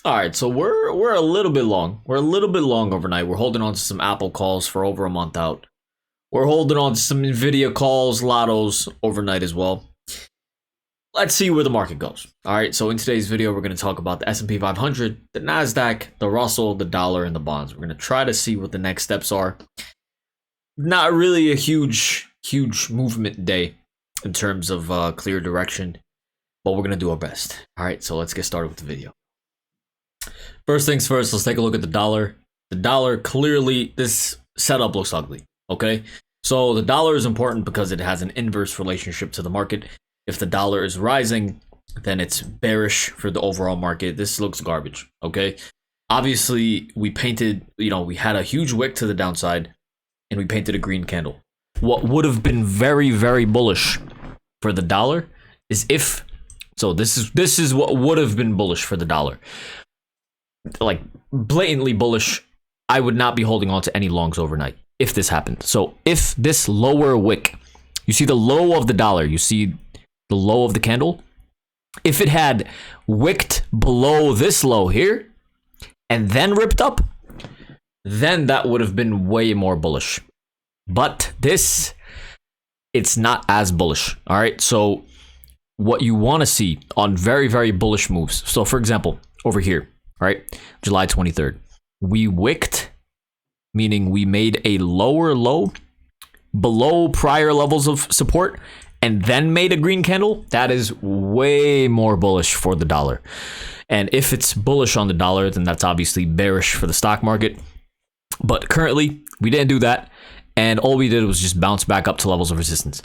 All right, so we're a little bit long. We're a little bit long overnight. We're holding on to some Apple calls for over a month out. We're holding on to some Nvidia calls, Lottos overnight as well. Let's see where the market goes. All right, so in today's video, we're going to talk about the S&P 500, the NASDAQ, the Russell, the dollar, and the bonds. We're going to try to see what the next steps are. Not really a huge movement day in terms of clear direction, but we're going to do our best. All right, so let's get started with the video. First things first, let's take a look at the dollar. The dollar, clearly, this setup looks ugly, okay? So the dollar is important because it has an inverse relationship to the market. If the dollar is rising, then it's bearish for the overall market. This looks garbage, okay? Obviously, we painted, we had a huge wick to the downside, and we painted a green candle. What would have been very, very bullish for the dollar is if, so this is what would have been bullish for the dollar. Like blatantly bullish, I would not be holding on to any longs overnight if this happened. So if this lower wick, you see the low of the dollar, you see the low of the candle, if it had wicked below this low here and then ripped up, then that would have been way more bullish. But this, it's not as bullish. All right, so what you want to see on very, very bullish moves, so for example, over here, right, July 23rd, we wicked, meaning we made a lower low below prior levels of support and then made a green candle. That is way more bullish for the dollar. And if it's bullish on the dollar, then that's obviously bearish for the stock market. But currently, we didn't do that. And all we did was just bounce back up to levels of resistance.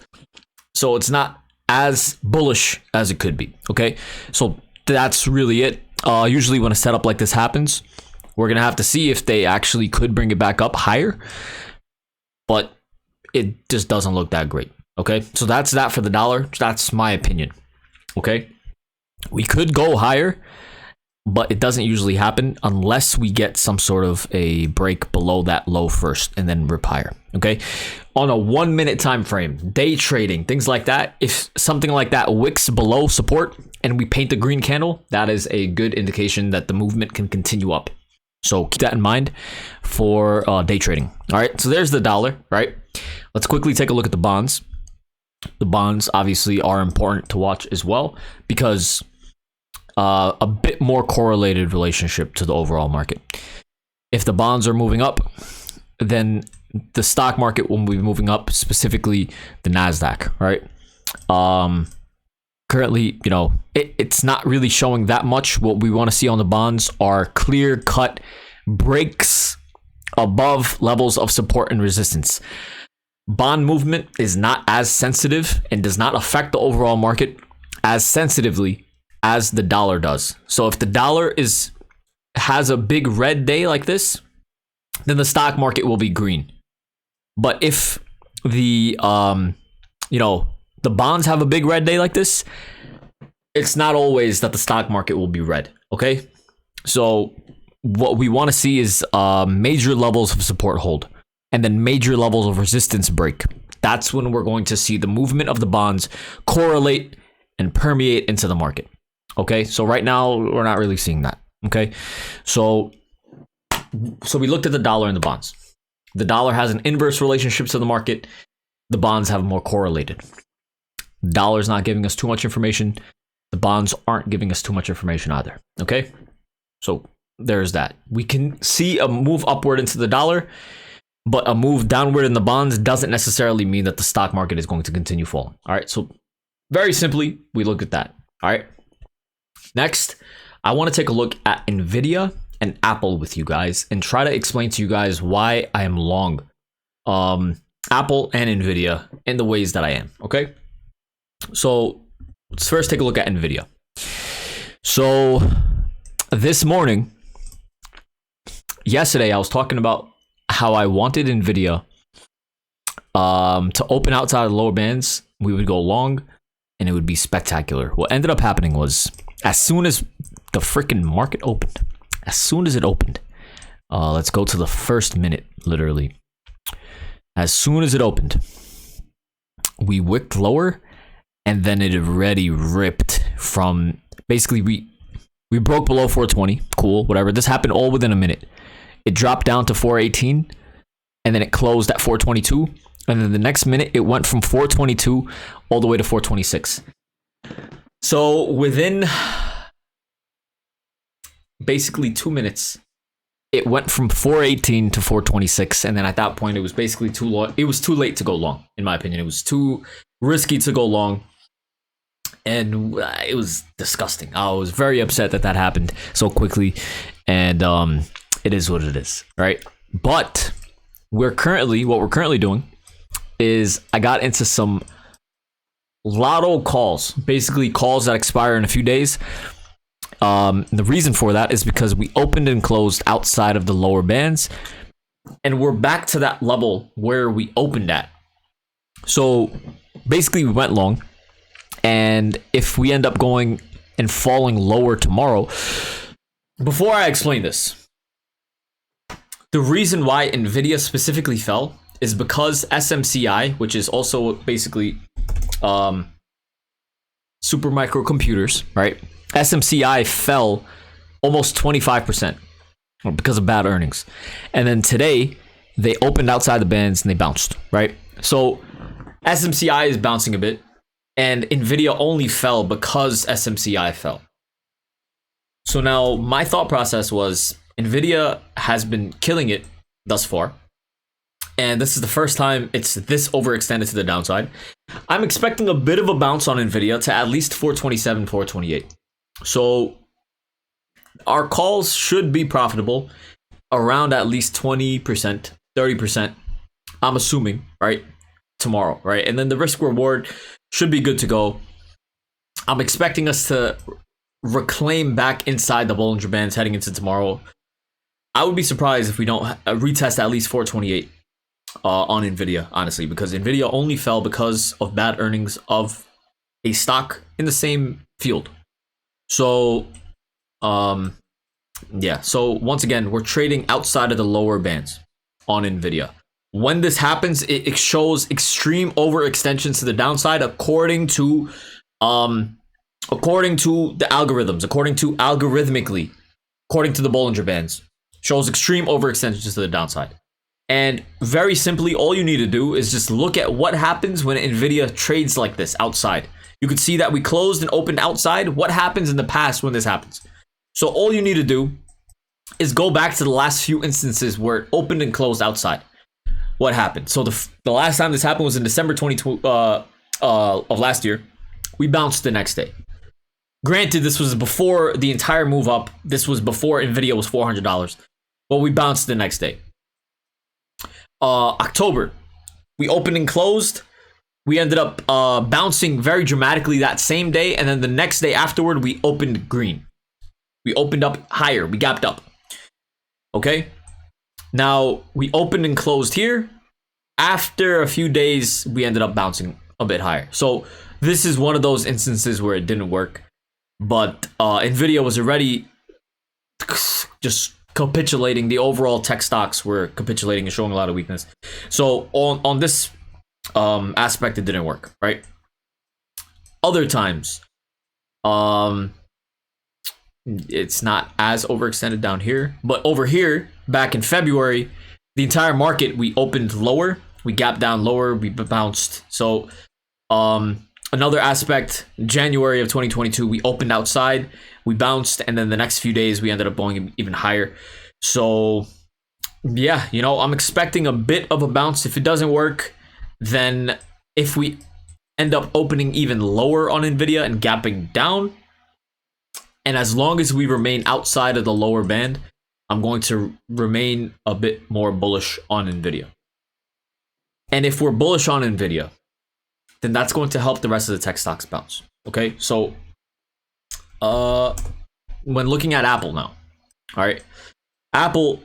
So it's not as bullish as it could be, okay? So that's really it. Usually when a setup like this happens, we're going to have to see if they actually could bring it back up higher. But it just doesn't look that great, okay? So that's that for the dollar. That's my opinion, okay? We could go higher, but it doesn't usually happen unless we get some sort of a break below that low first and then rip higher, okay? On a 1 minute time frame, day trading, things like that, if something like that wicks below support and we paint the green candle, that is a good indication that the movement can continue up. So keep that in mind for day trading. All right, so there's the dollar, right? Let's quickly take a look at the bonds. The bonds obviously are important to watch as well because a bit more correlated relationship to the overall market. If the bonds are moving up, then the stock market will be moving up, specifically the NASDAQ, right? Currently, it's not really showing that much. What we want to see on the bonds are clear-cut breaks above levels of support and resistance. Bond movement is not as sensitive and does not affect the overall market as sensitively as the dollar does. So if the dollar has a big red day like this, then the stock market will be green. But if the the bonds have a big red day like this, it's not always that the stock market will be red, okay? So what we want to see is major levels of support hold and then major levels of resistance break. That's when we're going to see the movement of the bonds correlate and permeate into the market, okay? So right now, we're not really seeing that, okay? So we looked at the dollar and the bonds. The dollar has an inverse relationship to the market. The bonds have more correlated. The dollar's not giving us too much information. The bonds aren't giving us too much information either, okay? So there's that. We can see a move upward into the dollar, but a move downward in the bonds doesn't necessarily mean that the stock market is going to continue falling. All right, so very simply, we look at that. All right. Next, I want to take a look at Nvidia and Apple with you guys and try to explain to you guys why I am long Apple and Nvidia in the ways that I am, okay? So let's first take a look at Nvidia. So this morning, yesterday, I was talking about how I wanted Nvidia to open outside of the lower bands. We would go long and it would be spectacular. What ended up happening was as soon as the freaking market opened, as soon as it opened, let's go to the first minute, literally. As soon as it opened, we wicked lower and then it already ripped from, basically We broke below 420. Cool, whatever. This happened all within a minute. It dropped down to 418, and then it closed at 422. And then the next minute, it went from 422 all the way to 426. So within basically 2 minutes, it went from 418 to 426. And then at that point, it was basically too long. It was too late to go long, in my opinion. It was too risky to go long. And it was disgusting. I was very upset that that happened so quickly. And it is what it is, right? But what we're currently doing is I got into some lotto calls, basically calls that expire in a few days. The reason for that is because we opened and closed outside of the lower bands, and we're back to that level where we opened at. So basically we went long, and if we end up going and falling lower tomorrow, before I explain this, the reason why Nvidia specifically fell is because SMCI, which is also basically super microcomputers, right? SMCI fell almost 25% because of bad earnings. And then today, they opened outside the bands and they bounced, right? So SMCI is bouncing a bit, and Nvidia only fell because SMCI fell. So now my thought process was Nvidia has been killing it thus far, and this is the first time it's this overextended to the downside. I'm expecting a bit of a bounce on Nvidia to at least 427, 428. So our calls should be profitable around at least 20%, 30%. I'm assuming, right? Tomorrow, right? And then the risk reward should be good to go. I'm expecting us to reclaim back inside the Bollinger Bands heading into tomorrow. I would be surprised if we don't retest at least 428 on Nvidia, honestly, because Nvidia only fell because of bad earnings of a stock in the same field. So, yeah. So once again, we're trading outside of the lower bands on Nvidia. When this happens, it shows extreme overextensions to the downside, according to the algorithms, algorithmically, according to the Bollinger Bands, shows extreme overextensions to the downside. And very simply, all you need to do is just look at what happens when Nvidia trades like this outside. You could see that we closed and opened outside. What happens in the past when this happens? So all you need to do is go back to the last few instances where it opened and closed outside. What happened? So the last time this happened was in December 22 of last year. We bounced the next day. Granted, this was before the entire move up. This was before Nvidia was $400, but we bounced the next day. October, we opened and closed. We ended up bouncing very dramatically that same day, and then the next day afterward, we opened green. We opened up higher. We gapped up. Okay. Now, we opened and closed here. After a few days, we ended up bouncing a bit higher. So this is one of those instances where it didn't work. But Nvidia was already just capitulating. The overall tech stocks were capitulating and showing a lot of weakness. So on this aspect, it didn't work, right? Other times, it's not as overextended down here. But over here, back in February, the entire market, we opened lower, we gapped down lower, we bounced. So another aspect, January of 2022, we opened outside, we bounced, and then the next few days we ended up going even higher. So yeah, you know, I'm expecting a bit of a bounce. If it doesn't work, then if we end up opening even lower on Nvidia and gapping down, and as long as we remain outside of the lower band, I'm going to remain a bit more bullish on Nvidia. And if we're bullish on Nvidia, then that's going to help the rest of the tech stocks bounce. Okay, so when looking at Apple now, all right, Apple,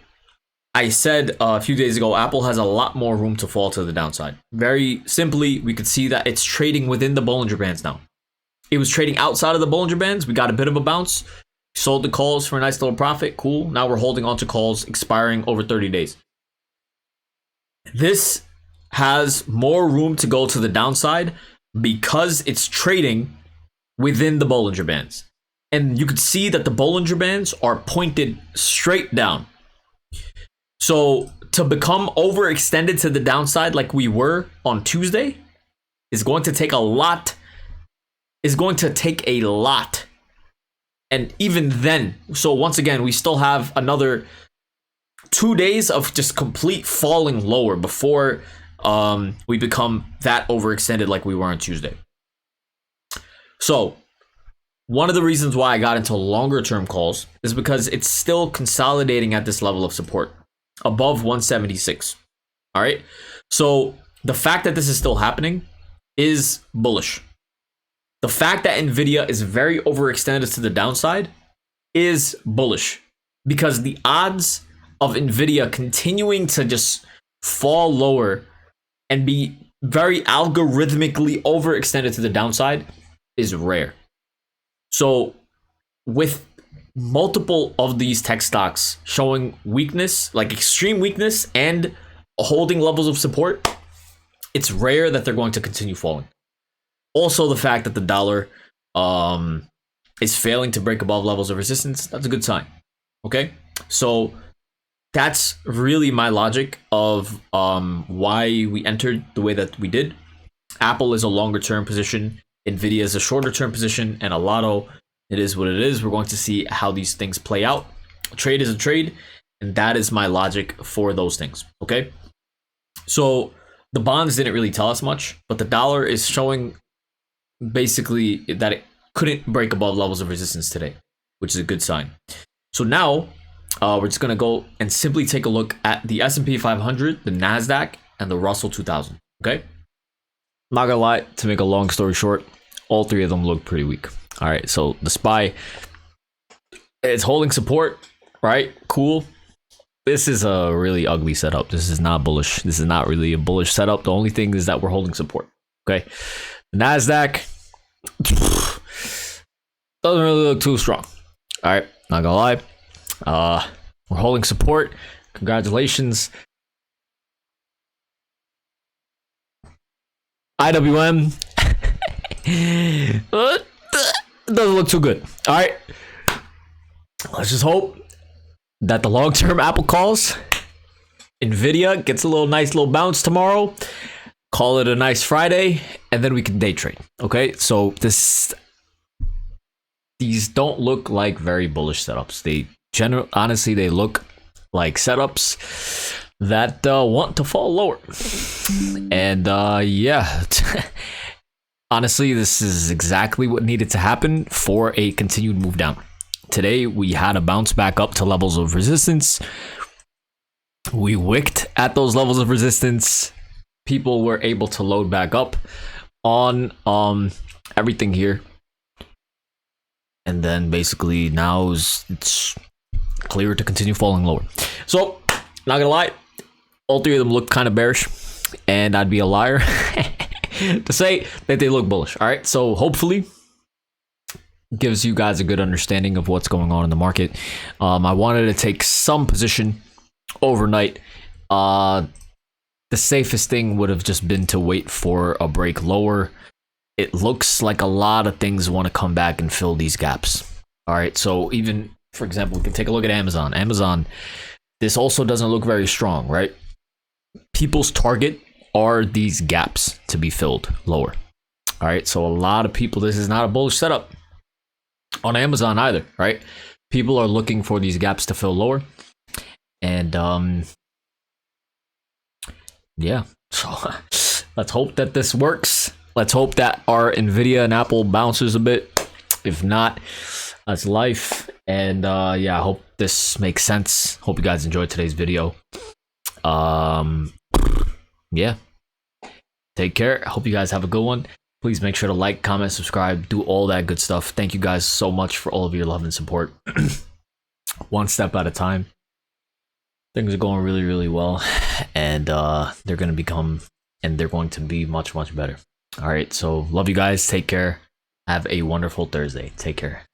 I said a few days ago, Apple has a lot more room to fall to the downside. Very simply, we could see that it's trading within the Bollinger Bands now. It was trading outside of the Bollinger Bands. We got a bit of a bounce. Sold the calls for a nice little profit. Cool. Now we're holding on to calls expiring over 30 days. This has more room to go to the downside because it's trading within the Bollinger Bands. and you could see that the Bollinger Bands are pointed straight down. So to become overextended to the downside like we were on Tuesday is going to take a lot. And even then, so once again, we still have another 2 days of just complete falling lower before we become that overextended like we were on Tuesday. So one of the reasons why I got into longer term calls is because it's still consolidating at this level of support above 176. All right. So the fact that this is still happening is bullish. The fact that Nvidia is very overextended to the downside is bullish, because the odds of Nvidia continuing to just fall lower and be very algorithmically overextended to the downside is rare. So with multiple of these tech stocks showing weakness, like extreme weakness, and holding levels of support, it's rare that they're going to continue falling. Also, the fact that the dollar is failing to break above levels of resistance, that's a good sign. Okay, so that's really my logic of why we entered the way that we did. Apple is a longer term position, Nvidia is a shorter term position, and a lotto, it is what it is. We're going to see how these things play out. A trade is a trade, and that is my logic for those things. Okay, so the bonds didn't really tell us much, but the dollar is showing basically that it couldn't break above levels of resistance today, which is a good sign. So now we're just going to go and simply take a look at the S&P 500, the NASDAQ, and the Russell 2000. Okay, not gonna lie, to make a long story short, all three of them look pretty weak. All right, so the SPY, it's holding support, right? Cool. This is a really ugly setup. This is not bullish. This is not really a bullish setup. The only thing is that we're holding support. Okay, the NASDAQ doesn't really look too strong. All right, not gonna lie. We're holding support. Congratulations. IWM doesn't look too good. All right, let's just hope that the long-term Apple calls, Nvidia gets a nice little bounce tomorrow, call it a nice Friday, and then we can day trade. Okay, so these don't look like very bullish setups. Honestly, they look like setups that want to fall lower. And yeah, honestly, this is exactly what needed to happen for a continued move down. Today, we had a bounce back up to levels of resistance. We wicked at those levels of resistance. People were able to load back up on everything here. And then basically now it's clear to continue falling lower. So, not gonna lie, all three of them look kind of bearish. And I'd be a liar to say that they look bullish. All right, so hopefully gives you guys a good understanding of what's going on in the market. I wanted to take some position overnight. The safest thing would have just been to wait for a break lower. It looks like a lot of things want to come back and fill these gaps. All right, so even, for example, we can take a look at Amazon. Amazon, this also doesn't look very strong, right? People's target are these gaps to be filled lower. All right, so a lot of people, this is not a bullish setup on Amazon either, right? People are looking for these gaps to fill lower. And yeah, so let's hope that this works. Let's hope that our Nvidia and Apple bounces a bit. If not, that's life. And yeah, I hope this makes sense. Hope you guys enjoyed today's video. Yeah, take care. I hope you guys have a good one. Please make sure to like, comment, subscribe, do all that good stuff. Thank you guys so much for all of your love and support. One step at a time. Things are going really, really well, and they're going to be much, much better. All right, so love you guys. Take care. Have a wonderful Thursday. Take care.